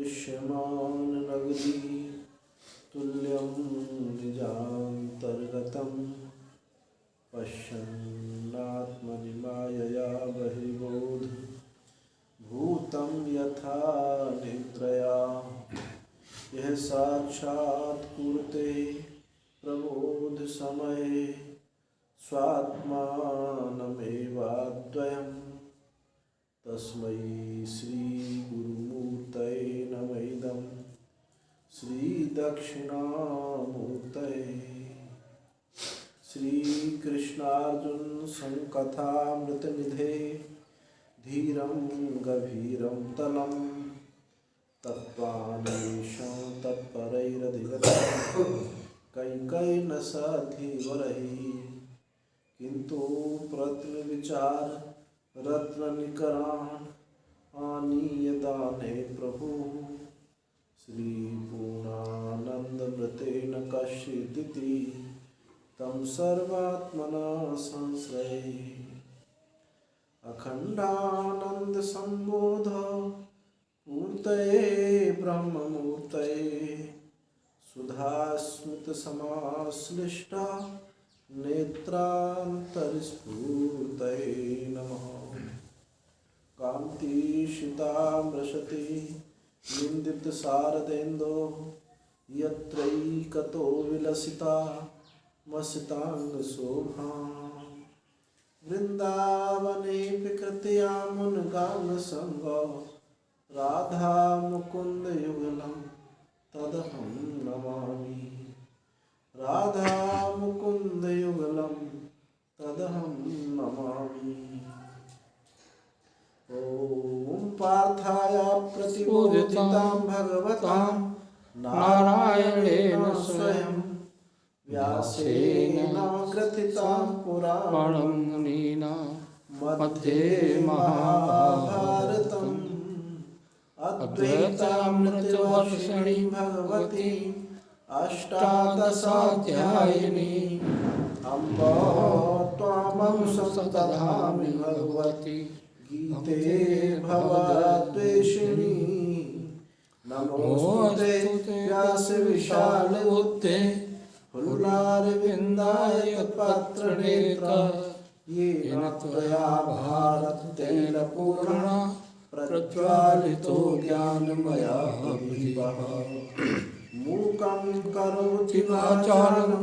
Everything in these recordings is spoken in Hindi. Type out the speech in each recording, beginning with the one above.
दृश्यमान नगरी तुल्यं निजान्तर्गतं पश्यन्नात्मनि मायया बहिर्बोध भूतं यथा निद्रया यह साक्षात् कुरुते प्रबोध समये स्वात्मानमेवाद्वयं तस्मै श्री गुरुमूर्तये नमः इदं श्री दक्षिणामूर्तये। श्री कृष्णार्जुन संकथामृतनिधे धीरं गभीरं तलं तत्त्वान्वेषं तत्परैरधिगतं कैकेयी न साधिवरहि किन्तु प्रत्नविचार रत्ननिकरान् आनीय दाने प्रभु श्रीपूर्णानन्दमृतेन कश्चिदिति तं सर्वात्मना संश्रये अखण्डानंद संबोध मूर्तये ब्रह्ममूर्तये सुधास्मित समाश्लिष्टा नेत्रान्तरस्फूर्तये नमः। कान्तिशितामृशति निन्दित शारदेन्दो यत्रैकतो विलसिता मसितांगशोभा वृंदावने विकृत्या मुनगानसंग राधा मुकुंद युगलं तदहं नमामि राधा मुकुंद युगलं तदहं नमामि। ओम पार्थाय प्रतिबोधितां भगवतां नारायणेन स्वयं व्यासेन ग्रथितां पुराणं मुनिना मध्ये महाभारतम् अद्वैतामृतवर्षिणी भगवती अष्टादशाध्यायिनी अम्ब त्वामं सतधामि भगवती गीते भवद्वेषिणी नमोऽस्तुते व्यासविशालबुद्धे फुल्लारविन्दाय पत्रनेत्र येन त्वया भारतेन पूर्णा प्रज्वालितो ज्ञानमया विभवः मूकं करोति वाचालं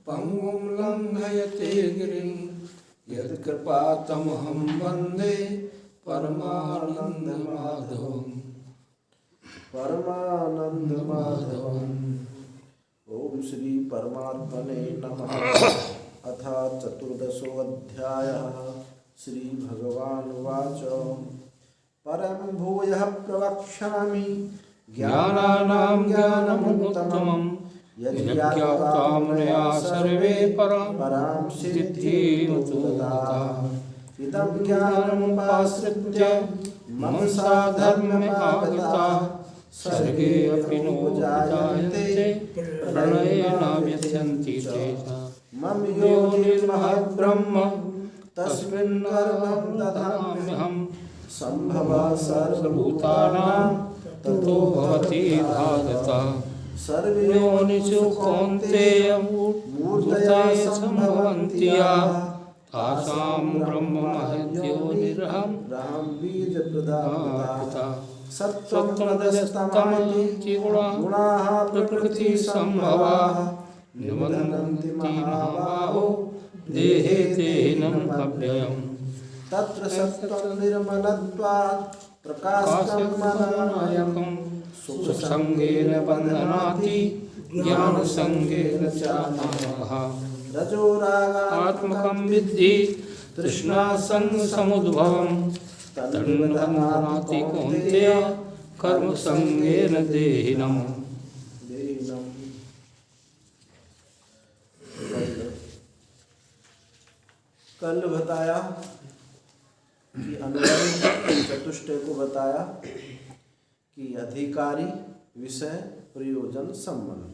पङ्गुं लङ्घयते गिरिं यत्कृपातमहं वन्दे परमानन्दमाधवम् परमानन्दमाधवम्। ओम श्री परमात्मने नमः। अथ चतुर्दशोऽध्यायः। श्री भगवानुवाच परं भूयः प्रवक्ष्यामि ज्ञानानां ज्ञानमुत्तमं यज्ञात्वा मुनयः सर्वे परां सिद्धिमुत्तताः इदं ज्ञानमुपाश्रित्य मम साधर्म्यमागताः सर्गे अपि नोजायन्ते प्रलयेन व्यथन्ति चेतः मम योनिर्महद्ब्रह्म तस्मिन् गर्भं दधाम्यहं सम्भवः सर्वभूतानां ततो भवति भारतः सर्वयोनिषु कौन्तेय मूर्तयः सम्भवन्ति याः तासां ब्रह्ममहद्योनिरहं बीजप्रदाता सत्त्वमरजस्तमोऽपि गुणाः प्रकृतिसम्भवाः निबध्नन्ति महाबाहो देहे देहिनम् अव्ययम् तत्र सत्त्वं निर्मलत्वात् प्रकाशकं सुखसंगेन बन्धनाति ज्ञानसंगेन चानघः रजोरागात्मकं विद्धि तृष्णासंगसमुद्भवं तन्निबध्नाति कौन्तेय कर्मसंगेन देहिनम्। कल बताया कि अनुबंध चतुष्टय को बताया कि अधिकारी विषय प्रयोजन संबंध।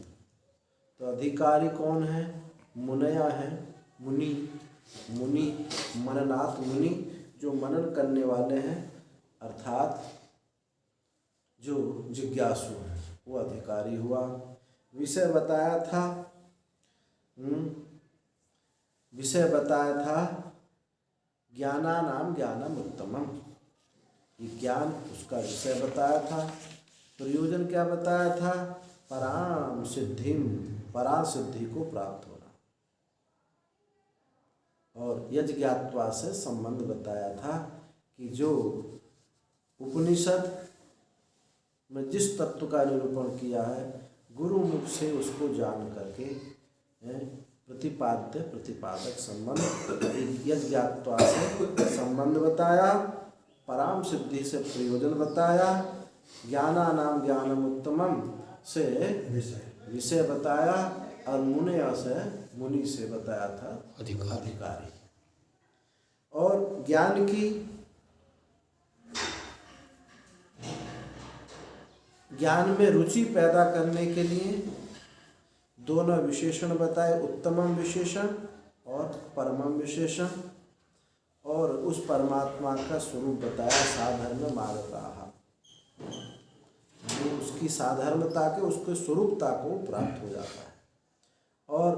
तो अधिकारी कौन है? मुनया है, मुनि, मननाथ मुनि जो मनन करने वाले हैं, अर्थात जो जिज्ञासु है वो अधिकारी हुआ। विषय बताया था, विषय बताया था ज्ञानानाम ज्ञानम उत्तमम, ये ज्ञान उसका विषय बताया था। प्रयोजन क्या बताया था? पराम सिद्धिम, परा सिद्धि को प्राप्त होना। और यज्ञात्वा से संबंध बताया था कि जो उपनिषद में जिस तत्व का निरूपण किया है, गुरु मुख से उसको जान करके प्रतिपाद्य प्रतिपादक संबंध, यज्ञात्वा से संबंध बताया, पराम सिद्धि से प्रयोजन बताया, ज्ञानानाम ज्ञानम उत्तमम से विषय बताया, और मुनय से, मुनि से बताया था अधिकारी। और ज्ञान की, ज्ञान में रुचि पैदा करने के लिए दोनों विशेषण बताए, उत्तमम विशेषण और परमम विशेषण। और उस परमात्मा का स्वरूप बताया, साधर्म मार्गता, जो उसकी साधर्मता के, उसके स्वरूपता को प्राप्त हो जाता है। और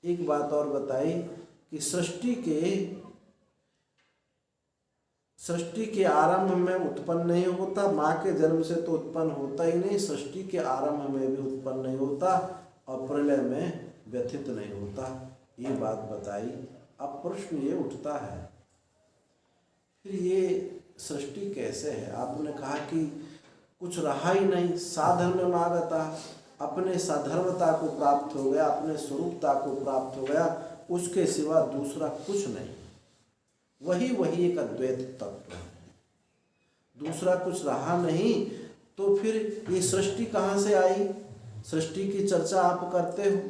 एक बात और बताई कि सृष्टि के आरंभ में उत्पन्न नहीं होता, माँ के जन्म से तो उत्पन्न होता ही नहीं, सृष्टि के आरंभ में भी उत्पन्न नहीं होता, और प्रलय में व्यथित नहीं होता, ये बात बताई। अब प्रश्न ये उठता है, फिर ये सृष्टि कैसे है? आपने कहा कि कुछ रहा ही नहीं, साधर्म आगता, अपने साधर्मता को प्राप्त हो गया, अपने स्वरूपता को प्राप्त हो गया, उसके सिवा दूसरा कुछ नहीं, वही एक अद्वैत तत्व है, दूसरा कुछ रहा नहीं। तो फिर ये सृष्टि कहाँ से आई? सृष्टि की चर्चा आप करते हो,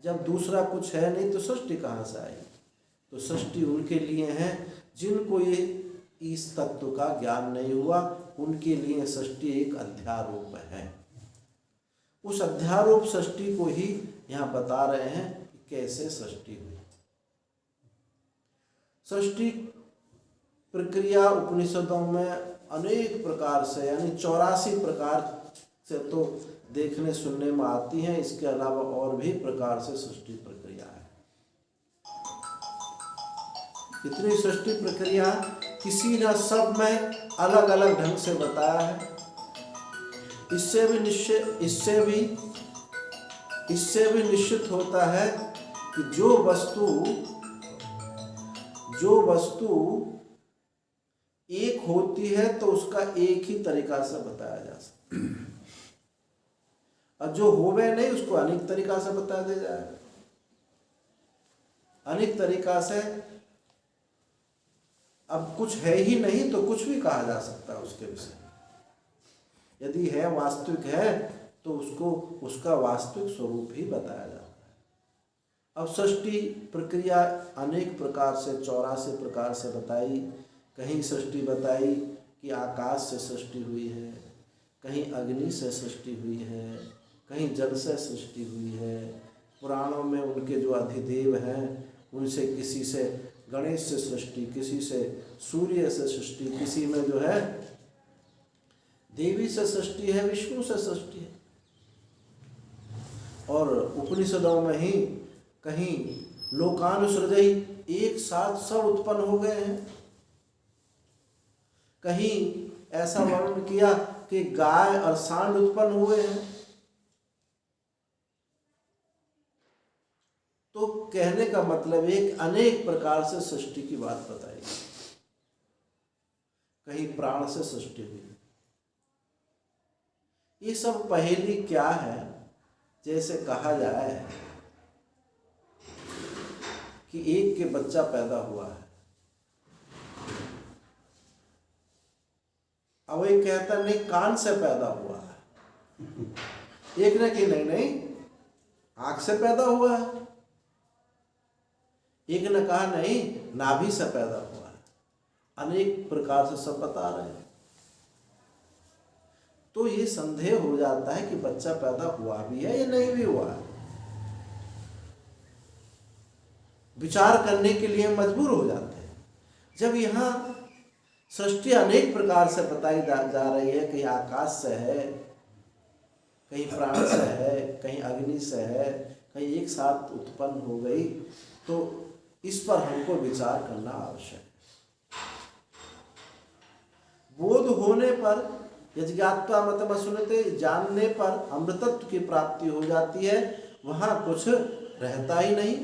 जब दूसरा कुछ है नहीं तो सृष्टि कहाँ से आई? तो सृष्टि उनके लिए है जिनको ये इस तत्व का ज्ञान नहीं हुआ, उनके लिए सृष्टि एक अध्यारोप है। उस अध्यारोप सृष्टि को ही यहाँ बता रहे हैं कि कैसे सृष्टि हुई। सृष्टि प्रक्रिया उपनिषदों में अनेक प्रकार से, यानी 84 प्रकार से तो देखने सुनने में आती हैं, इसके अलावा और भी प्रकार से सृष्टि प्रक्रिया है। इतनी सृष्टि प्रक्रिया किसी न सब में अलग अलग ढंग से बताया है। इससे भी निश्चित होता है कि जो वस्तु एक होती है तो उसका एक ही तरीका से बताया जा सकता है, और जो होवे नहीं उसको अनेक तरीका से बता दिया जाएगा। अनेक तरीका से, अब कुछ है ही नहीं तो कुछ भी कहा जा सकता है उसके विषय। यदि है, वास्तविक है, तो उसको उसका वास्तविक स्वरूप ही बताया जाता है। अब सृष्टि प्रक्रिया अनेक प्रकार से, 84 प्रकार से बताई। कहीं सृष्टि बताई कि आकाश से सृष्टि हुई है, कहीं अग्नि से सृष्टि हुई है, कहीं जल से सृष्टि हुई है। पुराणों में उनके जो अधिदेव हैं उनसे, किसी से गणेश से सृष्टि, किसी से सूर्य से सृष्टि, किसी में जो है देवी से सृष्टि है, विष्णु से सृष्टि है। और उपनिषदों में ही कहीं लोकानुसृजई, एक साथ सब उत्पन्न हो गए हैं। कहीं ऐसा वर्णन किया कि गाय और सांड उत्पन्न हुए हैं। तो कहने का मतलब एक अनेक प्रकार से सृष्टि की बात बताई। कहीं प्राण से सृष्टि हुई। ये सब पहेली क्या है? जैसे कहा जाए कि एक के बच्चा पैदा हुआ है, अब एक कहता नहीं कान से पैदा हुआ है, एक ने कि नहीं आंख से पैदा हुआ है, एक ने कहा नहीं नाभि से पैदा हुआ है। अनेक प्रकार से सब बता रहे हैं। तो ये संदेह हो जाता है कि बच्चा पैदा हुआ भी है या नहीं भी हुआ है। विचार करने के लिए मजबूर हो जाते हैं। जब यहाँ सृष्टि अनेक प्रकार से बताई जा रही है। कहीं आकाश से है, कहीं प्राण से है, कहीं अग्नि से है, कहीं एक साथ उत्पन्न हो गई। तो इस पर हमको विचार करना आवश्यक है। बोध होने पर यज्ञात्वा मतम सुनते, जानने पर अमृतत्व की प्राप्ति हो जाती है, वहां कुछ रहता ही नहीं,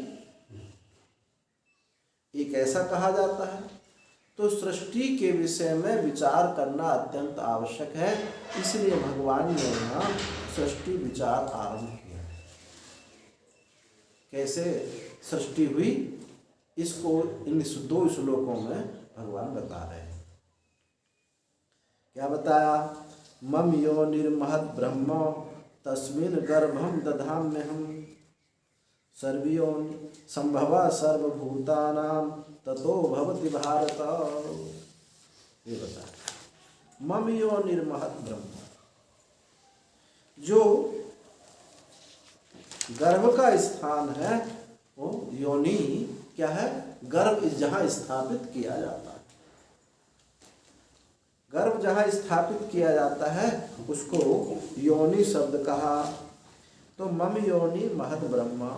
एक ऐसा कहा जाता है। तो सृष्टि के विषय में विचार करना अत्यंत आवश्यक है। इसलिए भगवान ने यहाँ सृष्टि विचार आरंभ किया है। कैसे सृष्टि हुई, इसको इन 2 श्लोकों में भगवान बता रहे हैं। क्या बताया? मम योनिर्महद् ब्रह्म तस्मिन् गर्भं दधाम्यहम् सर्वयोनि संभवा सर्वभूतानां ततो भवति भारत। ये बताया मम योनिर्महद् ब्रह्म, जो गर्भ का स्थान है वो योनि क्या है? गर्भ जहाँ स्थापित किया जाता है, गर्भ जहाँ स्थापित किया जाता है उसको योनि शब्द कहा। तो मम योनि महद् ब्रह्म,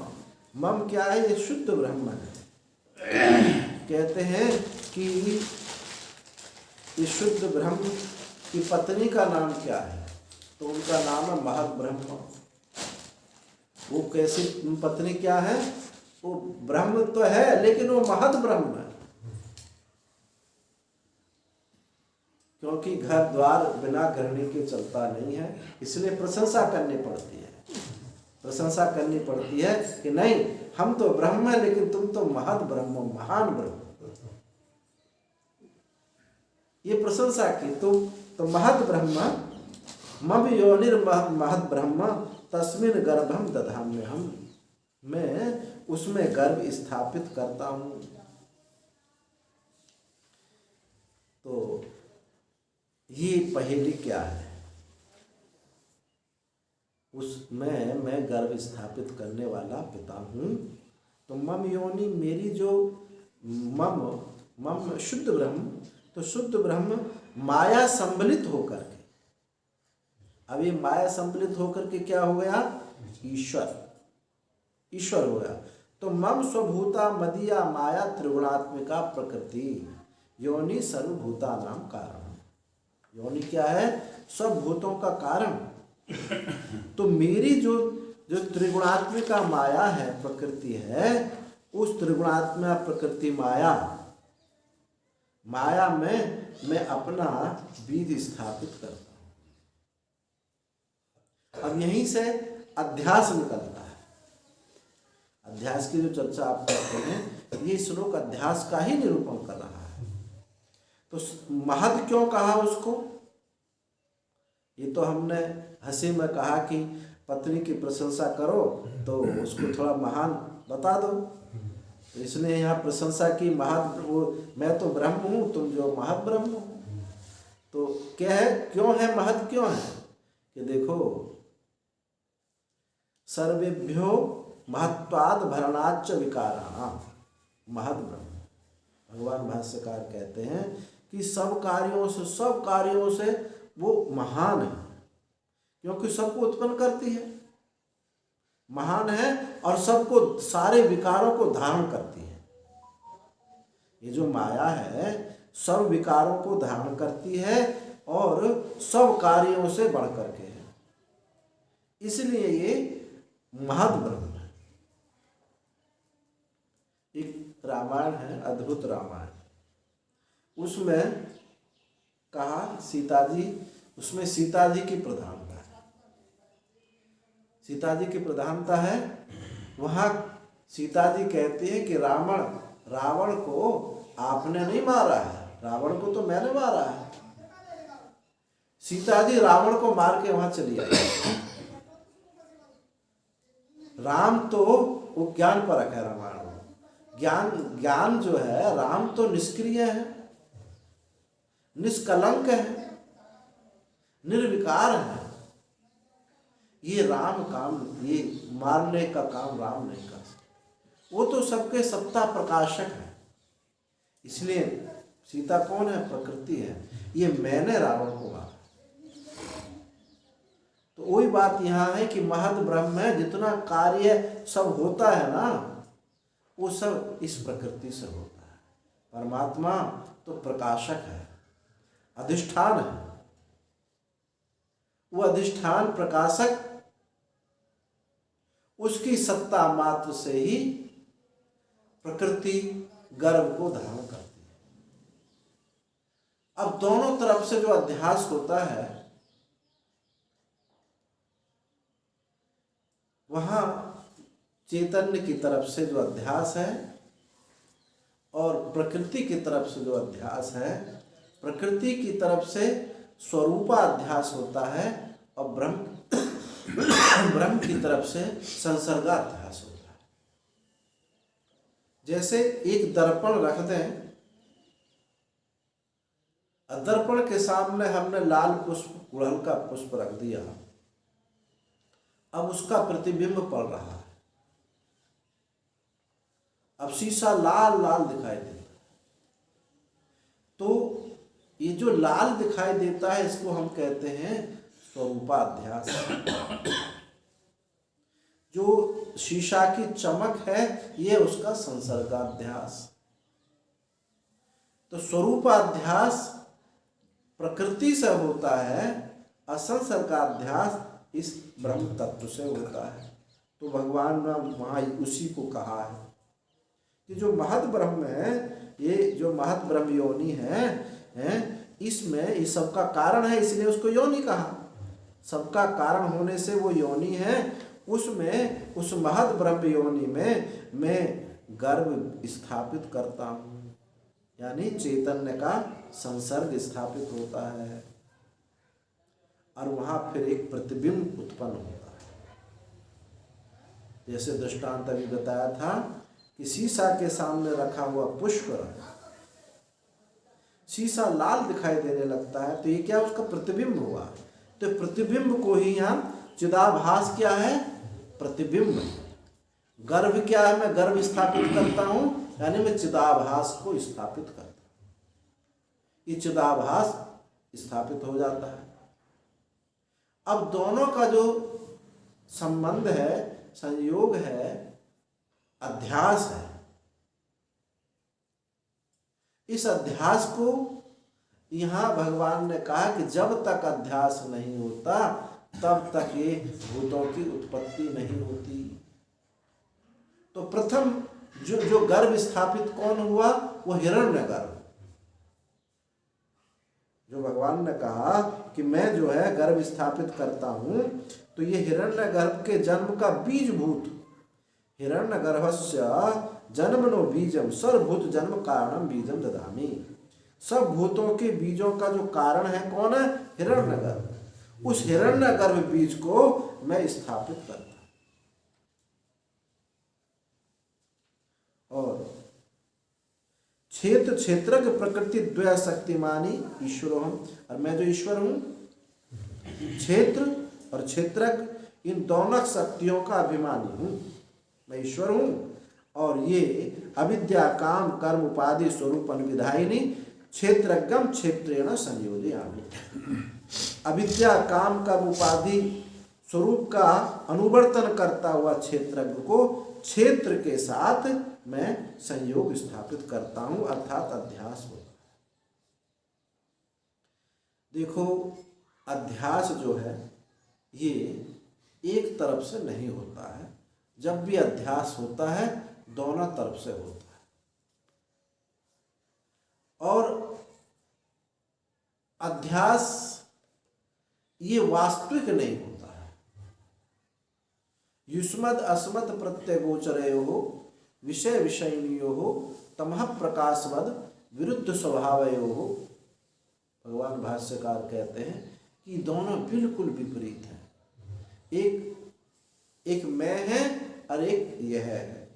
मम क्या है? ये शुद्ध ब्रह्म है। कहते हैं कि इस शुद्ध ब्रह्म की पत्नी का नाम क्या है? तो उनका नाम है महद् ब्रह्म। वो कैसी पत्नी क्या है? वो ब्रह्म तो है लेकिन वो महद् ब्रह्म है, क्योंकि घर द्वार बिना गृहिणी के चलता नहीं है। इसलिए प्रशंसा करनी पड़ती है, प्रशंसा करनी पड़ती है कि नहीं, हम तो ब्रह्म है लेकिन तुम तो महद् ब्रह्म, महान ब्रह्म। ये प्रशंसा की। तुम तो महद् ब्रह्म, मम योनिर्महद् ब्रह्म तस्मिन् गर्भं दधाम्यहम्, मैं उसमें गर्भ स्थापित करता हूँ। तो ये पहेली क्या है? उसमें मैं गर्भ स्थापित करने वाला पिता हूँ। तो मम योनि, मेरी जो मम शुद्ध ब्रह्म, तो शुद्ध ब्रह्म माया संबलित होकर के, अब ये माया संबलित होकर के क्या हो गया? ईश्वर हो गया। तो मम स्वभूता मदीया माया त्रिगुणात्मिका प्रकृति योनि सर्वभूता नाम कारण। योनि क्या है? सब भूतों का कारण। तो मेरी जो त्रिगुणात्मिका माया है, प्रकृति है, उस त्रिगुणात्मिका प्रकृति माया में मैं अपना बीज स्थापित करता हूँ। अब यहीं से अध्यास निकलता है। अध्यास की जो चर्चा आप करते हैं, ये श्लोक अध्यास का ही निरूपण कर रहा है। तो महद् क्यों कहा उसको? ये तो हमने हंसी में कहा कि पत्नी की प्रशंसा करो तो उसको थोड़ा महान बता दो, तो इसने यहाँ प्रशंसा की। मैं तो ब्रह्म हूँ, तुम जो महद् ब्रह्म हो। तो क्या है, क्यों है महद्? क्यों है कि देखो, सर्वेभ्यो महत्वाद भरणाच्च विकाराणाम महद् ब्रह्म। भगवान भाष्यकार कहते हैं कि सब कार्यों से वो महान है, क्योंकि सबको उत्पन्न करती है, महान है, और सबको, सारे विकारों को धारण करती है। ये जो माया है सब विकारों को धारण करती है और सब कार्यों से बढ़ करके है, इसलिए ये महद् ब्रह्म है। एक रामायण है, अद्भुत रामायण, उसमें कहा सीता जी, उसमें सीता जी की प्रधानता है। सीता जी की प्रधानता है। वहाँ सीता जी कहती है कि रावण को आपने नहीं मारा है, रावण को तो मैंने मारा है। सीता जी रावण को मार के वहां चली आई। राम तो वो ज्ञान परक है, रामायण ज्ञान जो है, राम तो निष्क्रिय है, निष्कलंक है, निर्विकार है। ये राम काम, ये मारने का काम राम नहीं कर सकते। वो तो सबके सत्ता प्रकाशक है। इसलिए सीता कौन है? प्रकृति है। ये मैंने रावण को मारा। तो वही बात यहाँ है कि महद ब्रह्म है, जितना कार्य सब होता है ना, वो सब इस प्रकृति से होता है। परमात्मा तो प्रकाशक है, अधिष्ठान है। वो अधिष्ठान प्रकाशक, उसकी सत्ता मात्र से ही प्रकृति गर्भ को धारण करती है। अब दोनों तरफ से जो अध्यास होता है, वहां चैतन्य की तरफ से जो अध्यास है और प्रकृति की तरफ से जो अध्यास है, प्रकृति की तरफ से स्वरूपाध्यास होता है और ब्रह्म की तरफ से संसर्गाध्यास होता है। जैसे एक दर्पण रख दें, दर्पण के सामने हमने लाल पुष्प, गुड़हल का पुष्प रख दिया, अब उसका प्रतिबिंब पड़ रहा है। अब शीशा लाल लाल दिखाई देता है। तो ये जो लाल दिखाई देता है, इसको हम कहते हैं स्वरूपाध्यास। जो शीशा की चमक है, ये उसका संसर्गाध्यास। तो स्वरूपाध्यास प्रकृति से होता है, असंसर्गाध्यास इस ब्रह्म तत्व से होता है। तो भगवान ने वहाँ उसी को कहा है कि जो महद ब्रह्म है, ये जो महद ब्रह्म योनि है, इसमें इस सबका कारण है, इसलिए उसको योनि कहा। सबका कारण होने से वो योनि है। उसमें, उस महद ब्रह्म योनि में मैं गर्भ स्थापित करता हूँ, यानी चैतन्य का संसर्ग स्थापित होता है और वहाँ फिर एक प्रतिबिंब उत्पन्न होता है। जैसे दृष्टांत अभी बताया था कि शीशा के सामने रखा हुआ पुष्प, शीशा लाल दिखाई देने लगता है, तो ये क्या? उसका प्रतिबिंब हुआ। तो प्रतिबिंब को ही यहाँ चिदाभास क्या है? प्रतिबिंब। गर्भ क्या है? मैं गर्भ स्थापित करता हूं, यानी मैं चिदाभास को स्थापित करता हूं। ये चिदाभास स्थापित हो जाता है। अब दोनों का जो संबंध है, संयोग है, अध्यास है। इस अध्यास को यहाँ भगवान ने कहा कि जब तक अध्यास नहीं होता, तब तक ये भूतों की उत्पत्ति नहीं होती। तो प्रथम जो गर्भ स्थापित कौन हुआ? वो हिरण्यगर्भ। जो भगवान ने कहा कि मैं जो है गर्भ स्थापित करता हूं, तो ये हिरण्यगर्भ के जन्म का बीजभूत, हिरण्यगर्भस्य जन्मनो बीजम सर्वभूत जन्म कारणम बीजम ददामि। सब भूतों के बीजों का जो कारण है कौन है? हिरण्यगर्भ। उस हिरण्यगर्भ बीज को मैं स्थापित करता हूं। और क्षेत्र क्षेत्रज्ञ प्रकृति द्वय शक्तिमानी ईश्वर हम, और मैं जो ईश्वर हूं, क्षेत्र और क्षेत्रज्ञ, इन दोनों शक्तियों का अभिमानी हूं। मैं ईश्वर हूं और ये अविद्या काम कर्म उपाधि स्वरूप विधायिनी क्षेत्रज्ञम क्षेत्रेण संयोजयामि। अविद्या काम कर्म उपाधि स्वरूप का अनुवर्तन करता हुआ क्षेत्रज्ञ को क्षेत्र के साथ मैं संयोग स्थापित करता हूं, अर्थात अध्यास होता है। देखो, अध्यास जो है ये एक तरफ से नहीं होता है। जब भी अध्यास होता है, दोनों तरफ से होता है। और अध्यास ये वास्तविक नहीं होता है। युष्मद अस्मत् प्रत्यगोचरयोः विषय विषयिण्योः तमः प्रकाशवद विरुद्ध स्वभावयोः। भगवान भाष्यकार कहते हैं कि दोनों बिल्कुल विपरीत हैं। एक मैं है और एक यह है।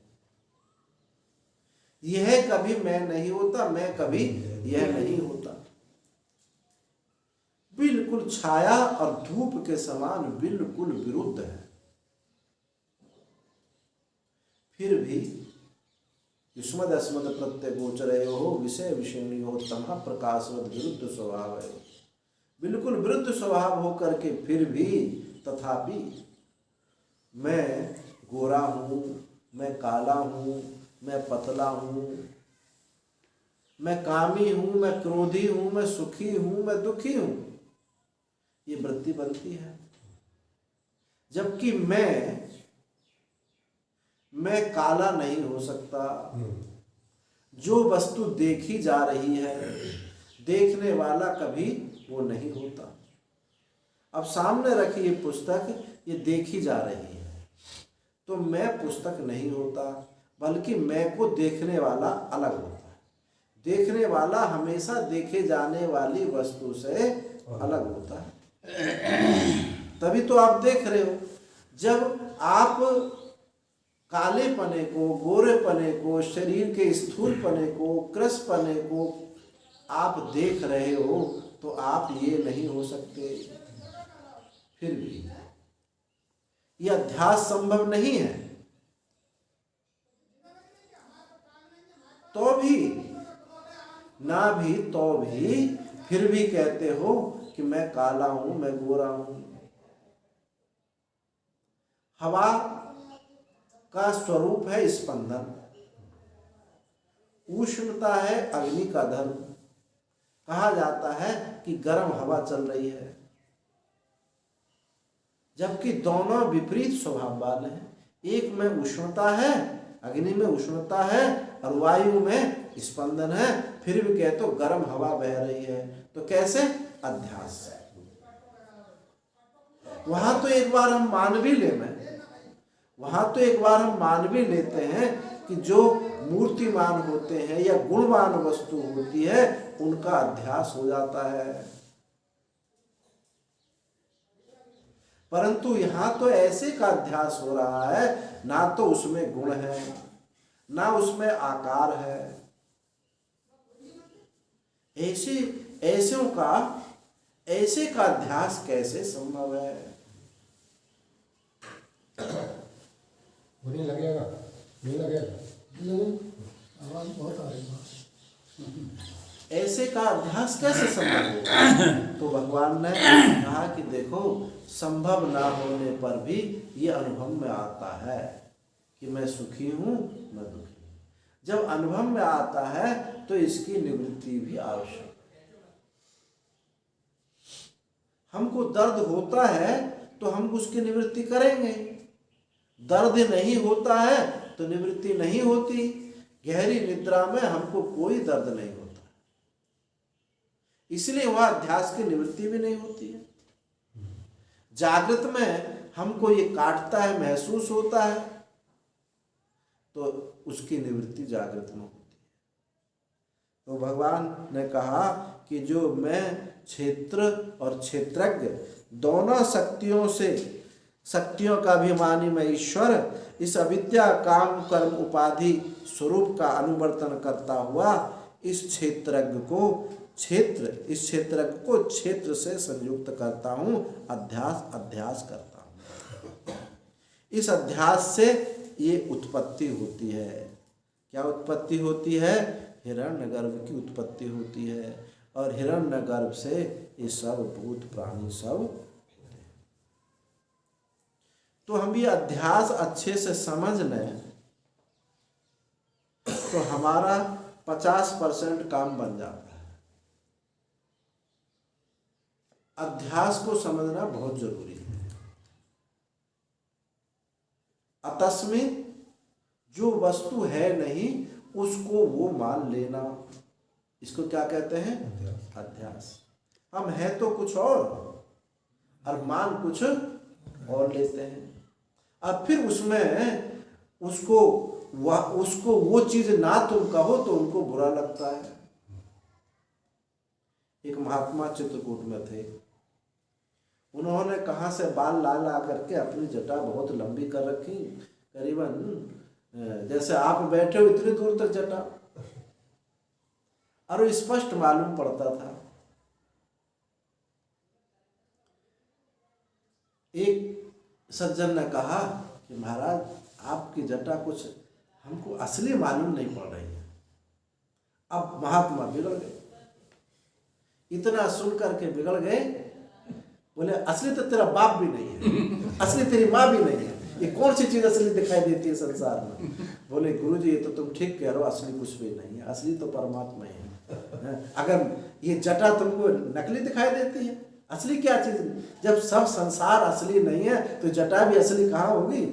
यह कभी मैं नहीं होता, मैं कभी यह नहीं होता। बिल्कुल छाया और धूप के समान बिल्कुल विरुद्ध है। फिर भी युष्मद् अस्मद् प्रत्यय गोचरयो विषय विषयियो तमः प्रकाशवद विरुद्ध स्वभाव है। बिल्कुल विरुद्ध स्वभाव होकर के फिर भी तथापि मैं गोरा हूँ, मैं काला हूँ, मैं पतला हूँ, मैं कामी हूँ, मैं क्रोधी हूँ, मैं सुखी हूँ, मैं दुखी हूँ, ये वृत्ति बनती है। जबकि मैं काला नहीं हो सकता। जो वस्तु देखी जा रही है, देखने वाला कभी वो नहीं होता। अब सामने रखी ये पुस्तक, ये देखी जा रही है, तो मैं पुस्तक नहीं होता, बल्कि मैं को देखने वाला अलग होता है। देखने वाला हमेशा देखे जाने वाली वस्तु से अलग होता है। तभी तो आप देख रहे हो। जब आप काले पने को, गोरे पने को, शरीर के स्थूल पने को, कृश पने को आप देख रहे हो, तो आप ये नहीं हो सकते। फिर भी यह अध्यास संभव नहीं है, तो भी ना भी तो भी फिर भी कहते हो कि मैं काला हूं, मैं गोरा हूं। हवा का स्वरूप है स्पंदन, उष्णता है अग्नि का धर्म। कहा जाता है कि गर्म हवा चल रही है, जबकि दोनों विपरीत स्वभाव वाले हैं। एक में उष्णता है, अग्नि में उष्णता है, और वायु में स्पंदन है, फिर भी कहते हो गर्म हवा बह रही है। तो कैसे? अध्यास से। वहां तो एक बार हम मान भी लेते हैं कि जो मूर्तिमान होते हैं या गुणवान वस्तु होती है, उनका अध्यास हो जाता है। परंतु यहां तो ऐसे का अध्यास हो रहा है, ना तो उसमें गुण है, ना उसमें आकार है। ऐसे का अध्यास कैसे संभव है? नहीं लगेगा, नहीं लगेगा, आवाज बहुत आ रही है। ऐसे का अध्यास कैसे संभव होगा? तो भगवान ने कहा कि देखो, संभव ना होने पर भी ये अनुभव में आता है कि मैं सुखी हूं, मैं दुखी हूं। जब अनुभव में आता है तो इसकी निवृत्ति भी आवश्यक है। हमको दर्द होता है तो हम उसकी निवृत्ति करेंगे। दर्द नहीं होता है तो निवृत्ति नहीं होती। गहरी निद्रा में हमको कोई दर्द नहीं होता, इसलिए वह अध्यास की निवृत्ति भी नहीं होती है। जागृत में हमको ये काटता है, महसूस होता है, तो उसकी निवृत्ति जागृत में होती है। तो भगवान ने कहा कि जो मैं क्षेत्र और क्षेत्रज्ञ दोनों शक्तियों का अभिमानी मैं ईश्वर, इस अविद्या काम कर्म उपाधि स्वरूप का अनुवर्तन करता हुआ इस क्षेत्रज्ञ को क्षेत्र से संयुक्त करता हूँ, अध्यास करता हूँ। इस अध्यास से ये उत्पत्ति होती है। क्या उत्पत्ति होती है? हिरण्यगर्भ की उत्पत्ति होती है, और हिरण्यगर्भ से ये सब भूत प्राणी सब। तो हम ये अध्यास अच्छे से समझ लें तो हमारा 50% काम बन जाता है। अध्यास को समझना बहुत जरूरी है। अतस्मित जो वस्तु है नहीं उसको वो मान लेना, इसको क्या कहते हैं? अध्यास। हम है तो कुछ और मान कुछ और लेते हैं। अब फिर उसमें उसको वो चीज ना तुम कहो तो उनको बुरा लगता है। एक महात्मा चित्रकूट में थे, उन्होंने कहाँ से बाल ला करके अपनी जटा बहुत लंबी कर रखी, करीबन जैसे आप बैठे हो इतनी दूर तक जटा, और वो स्पष्ट मालूम पड़ता था। एक सज्जन ने कहा कि महाराज आपकी जटा कुछ हमको असली मालूम नहीं पड़ रही है। अब महात्मा बिगड़ गए, इतना सुन करके बिगड़ गए। बोले असली तो तेरा बाप भी नहीं है, असली तेरी माँ भी नहीं है, ये कौन सी चीज असली दिखाई देती है संसार में? बोले गुरुजी ये तो तुम ठीक कह रहे हो, असली कुछ भी नहीं है, असली तो परमात्मा ही है। अगर ये जटा तुमको नकली दिखाई देती है, असली क्या चीज? जब सब संसार असली नहीं है तो जटा भी असली कहाँ होगी?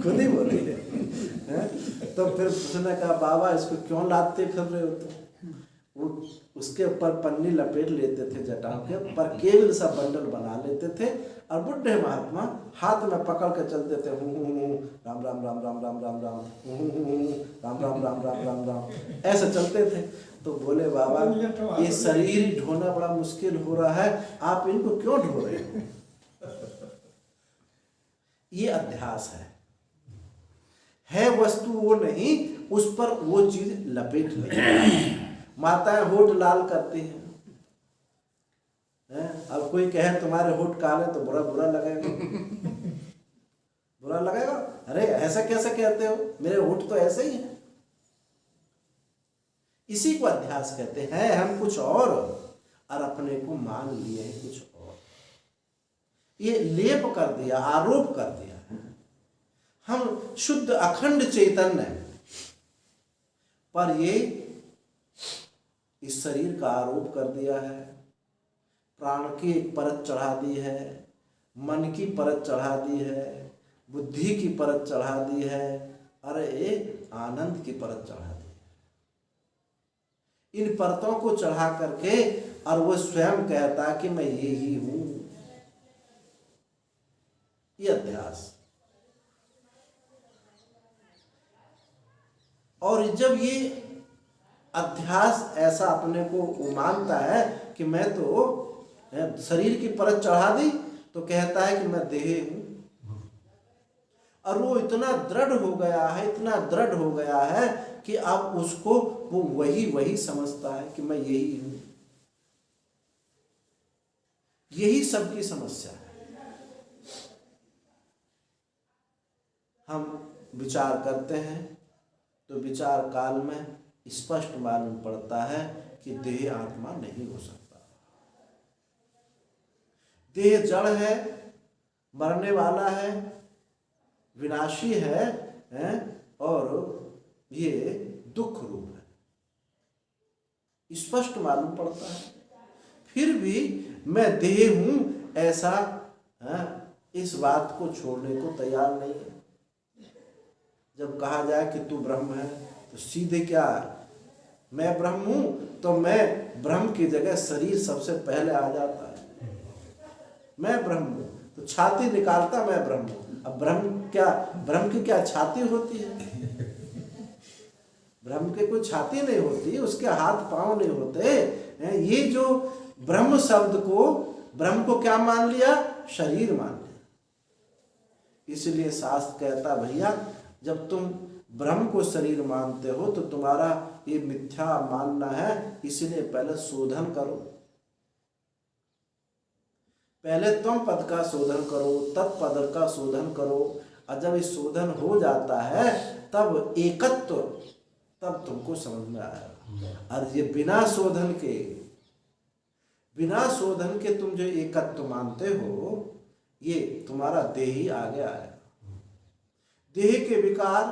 खुद ही बोली है। तो फिर उसने कहा बाबा इसको क्यों लादते फिर रहे हो तुम? वो उसके ऊपर पन्नी लपेट लेते थे जटाओं के, पर केवल सा बंडल बना लेते थे और बुढ़े महात्मा हाथ में पकड़ के चलते थे, राम राम राम राम राम राम राम, राम राम राम राम राम राम, ऐसे चलते थे। तो बोले बाबा ये शरीर ढोना बड़ा मुश्किल हो रहा है, आप इनको क्यों ढो रहे हो? ये अध्यास है वस्तु वो नहीं, उस पर वो चीज लपेट ली। माताएं होठ लाल करती हैं, अब कोई कहे तुम्हारे होठ काले तो बुरा लगेगा, बुरा लगेगा। अरे ऐसा कैसे कहते हो, मेरे होठ तो ऐसे ही हैं। इसी को अध्यास कहते हैं। हम कुछ और अपने को मान लिए हैं कुछ और। ये लेप कर दिया, आरोप कर दिया। हम शुद्ध अखंड चैतन्य, पर ये इस शरीर का आरोप कर दिया है, प्राण की एक परत चढ़ा दी है, मन की परत चढ़ा दी है, बुद्धि की परत चढ़ा दी है, अरे एक आनंद की परत चढ़ा दी है। इन परतों को चढ़ा करके और वो स्वयं कहता कि मैं ये ही हूं। ये अध्यास। और जब ये अध्यास ऐसा अपने को मानता है कि मैं तो शरीर की परत चढ़ा दी, तो कहता है कि मैं देह हूं। और वो इतना दृढ़ हो गया है, इतना दृढ़ हो गया है कि अब उसको वो वही समझता है कि मैं यही हूं। यही सबकी समस्या है। हम विचार करते हैं तो विचार काल में स्पष्ट मालूम पड़ता है कि देह आत्मा नहीं हो सकता। देह जड़ है, मरने वाला है, विनाशी है, और ये दुख रूप है, स्पष्ट मालूम पड़ता है। फिर भी मैं देह हूं ऐसा इस बात को छोड़ने को तैयार नहीं है। जब कहा जाए कि तू ब्रह्म है तो सीधे क्या मैं ब्रह्म हूं, तो मैं ब्रह्म की जगह शरीर सबसे पहले आ जाता है। मैं ब्रह्म हूं तो छाती निकालता मैं ब्रह्म हूं। अब ब्रह्म की क्या छाती होती है? ब्रह्म के कोई छाती नहीं होती, उसके हाथ पांव नहीं होते। ये जो ब्रह्म शब्द को, ब्रह्म को क्या मान लिया? शरीर मान लिया। इसलिए शास्त्र कहता भैया जब तुम ब्रह्म को शरीर मानते हो तो तुम्हारा ये मिथ्या मानना है, इसलिए पहले शोधन करो। पहले तुम पद का शोधन करो, तब पद का शोधन करो। और जब ये शोधन हो जाता है तब एकत्व, तब तुमको समझ में आएगा। और ये बिना शोधन के तुम जो एकत्व मानते हो, ये तुम्हारा देह ही आगे आएगा। देह के विकार,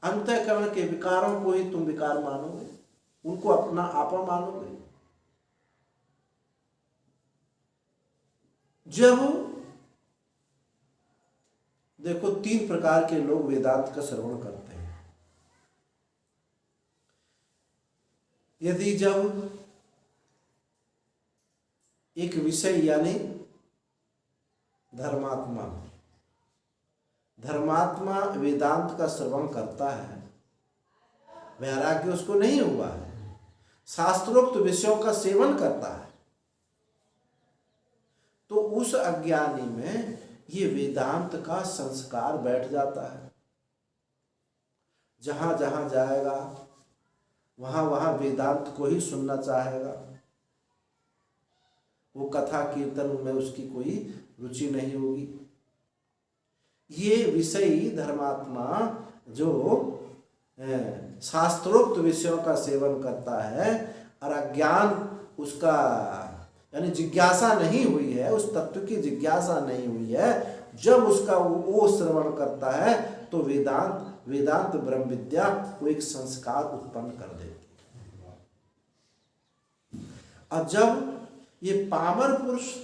अंतःकरण के विकारों को ही तुम विकार मानोगे, उनको अपना आपा मानोगे। जब देखो 3 प्रकार के लोग वेदांत का श्रवण करते हैं। यदि जब एक विषय यानी धर्मात्मा वेदांत का श्रवण करता है, वैराग्य उसको नहीं हुआ है, शास्त्रोक्त विषयों का सेवन करता है, तो उस अज्ञानी में ये वेदांत का संस्कार बैठ जाता है। जहां जहां जाएगा वहां वहां वेदांत को ही सुनना चाहेगा। वो कथा कीर्तन में उसकी कोई रुचि नहीं होगी। ये विषयी धर्मात्मा जो शास्त्रोक्त विषयों का सेवन करता है और अज्ञान उसका यानी जिज्ञासा नहीं हुई है, उस तत्व की जिज्ञासा नहीं हुई है, जब उसका वो श्रवण करता है तो वेदांत ब्रह्म विद्या को एक संस्कार उत्पन्न कर देती है। और जब ये पामर पुरुष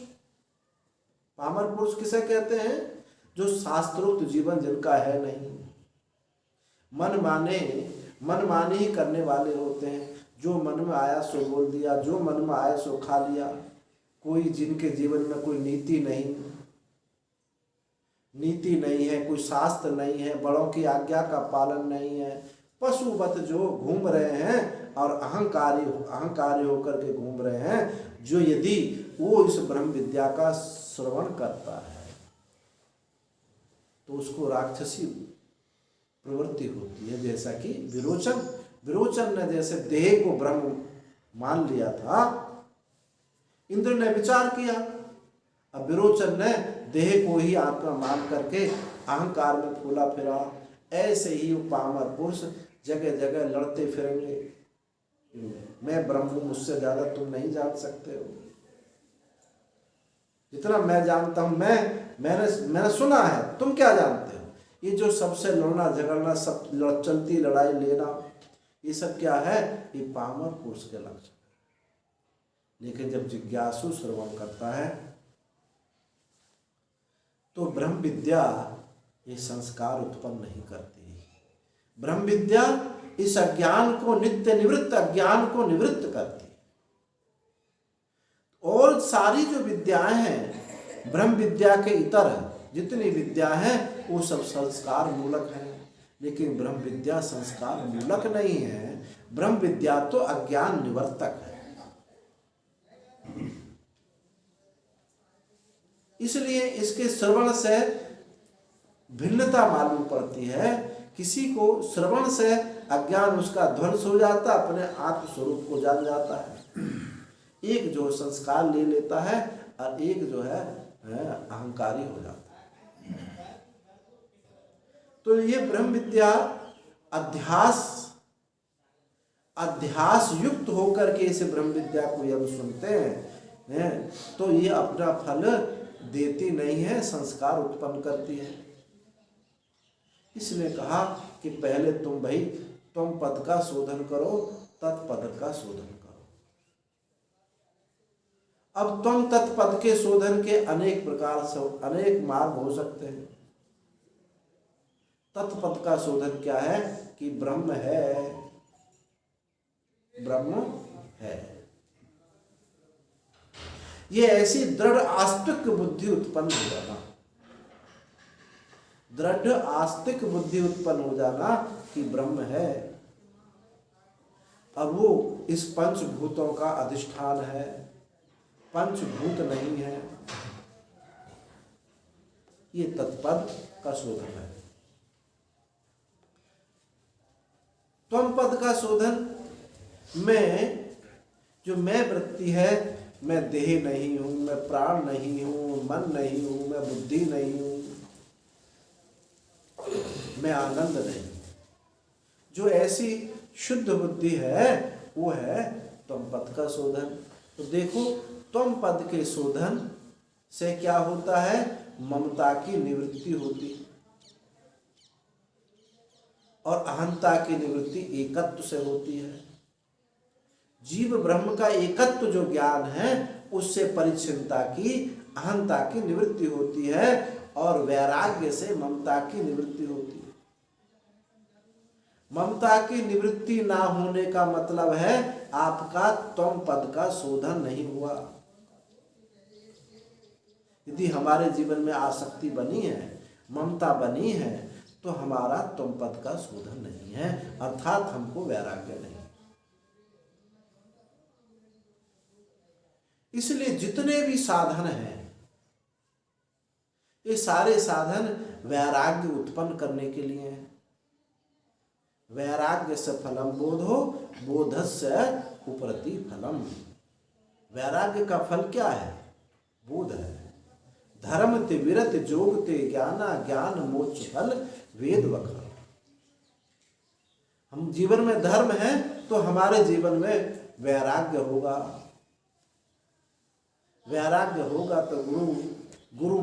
किसे कहते हैं? जो शास्त्रोक्त जीवन जिनका है नहीं, मनमाने ही करने वाले होते हैं, जो मन में आया सो बोल दिया, जो मन में आया सो खा लिया, कोई जिनके जीवन में कोई नीति नहीं है, कोई शास्त्र नहीं है, बड़ों की आज्ञा का पालन नहीं है, पशुवत जो घूम रहे हैं और अहंकारी होकर के घूम रहे हैं, जो यदि वो इस ब्रह्म विद्या का श्रवण करता है तो उसको राक्षसी प्रवृत्ति होती है। जैसा कि विरोचन ने जैसे देह को ब्रह्म मान लिया था, इंद्र ने विचार किया, अब विरोचन ने देह को ही आत्मा मान करके अहंकार में फूला फिरा। ऐसे ही वो पामर पुरुष जगह जगह लड़ते फिरेंगे, मैं ब्रह्म हूं, मुझसे ज्यादा तुम नहीं जान सकते हो, जितना मैं जानता हूं मैंने सुना है, तुम क्या जानते हो। ये जो सबसे लड़ना झगड़ना, सब चलती लड़ाई लेना, ये सब क्या है? ये पामर पुरुष के लक्षण। लेकिन जब जिज्ञासु श्रवण करता है तो ब्रह्म विद्या ये संस्कार उत्पन्न नहीं करती। ब्रह्म विद्या इस अज्ञान को नित्य निवृत्त अज्ञान को निवृत्त करती। और सारी जो विद्याएं हैं ब्रह्म विद्या के इतर जितनी विद्या है वो सब संस्कार मूलक है, लेकिन ब्रह्म विद्या संस्कार मूलक नहीं है। ब्रह्म विद्या तो अज्ञान निवर्तक है। इसलिए इसके श्रवण से भिन्नता मालूम पड़ती है। किसी को श्रवण से अज्ञान उसका ध्वंस हो जाता, अपने आत्म स्वरूप को जान जाता है। एक जो संस्कार ले लेता है और एक जो है अहंकारी हो जाता है। तो ये ब्रह्म विद्या अध्यास युक्त होकर के इस ब्रह्म विद्या को जब सुनते हैं तो ये अपना फल देती नहीं है, संस्कार उत्पन्न करती है। इसलिए कहा कि पहले तुम पद का शोधन करो, तत्पद का शोधन करो। अब तुम तत्पद के शोधन के अनेक प्रकार से अनेक मार्ग हो सकते हैं। तत्पद का शोधन क्या है? कि ब्रह्म है, ब्रह्म है। ये ऐसी दृढ़ आस्तिक बुद्धि उत्पन्न हो जाना, दृढ़ आस्तिक बुद्धि उत्पन्न हो जाना कि ब्रह्म है। अब वो इस पंचभूतों का अधिष्ठान है, पंचभूत नहीं है। ये तत्पद का शोधन है। त्वम पद का शोधन में जो मैं वृत्ति है, मैं देह नहीं हूं, मैं प्राण नहीं हूं, मन नहीं हूं, मैं बुद्धि नहीं हूं, मैं आनंद नहीं, जो ऐसी शुद्ध बुद्धि है वो है त्वम पद का शोधन। तो देखो त्वम पद के शोधन से क्या होता है? ममता की निवृत्ति होती और अहंता की निवृत्ति एकत्व से होती है। जीव ब्रह्म का एकत्व जो ज्ञान है उससे परिच्छिन्नता की अहंता की निवृत्ति होती है और वैराग्य से ममता की निवृत्ति होती है। ममता की निवृत्ति ना होने का मतलब है आपका त्वम पद का शोधन नहीं हुआ। यदि हमारे जीवन में आसक्ति बनी है, ममता बनी है, तो हमारा त्वम पद का शोधन नहीं है, अर्थात हमको वैराग्य नहीं। इसलिए जितने भी साधन हैं ये सारे साधन वैराग्य उत्पन्न करने के लिए हैं। वैराग्य से फलम बोधो, बोधस्य उपरति फलम। वैराग्य का फल क्या है? बोध है। धर्म ते विरत जोग ते ज्ञाना, ज्ञान मोक्ष फल वेद वखर। हम जीवन में धर्म है तो हमारे जीवन में वैराग्य होगा। वैराग्य होगा तो गुरु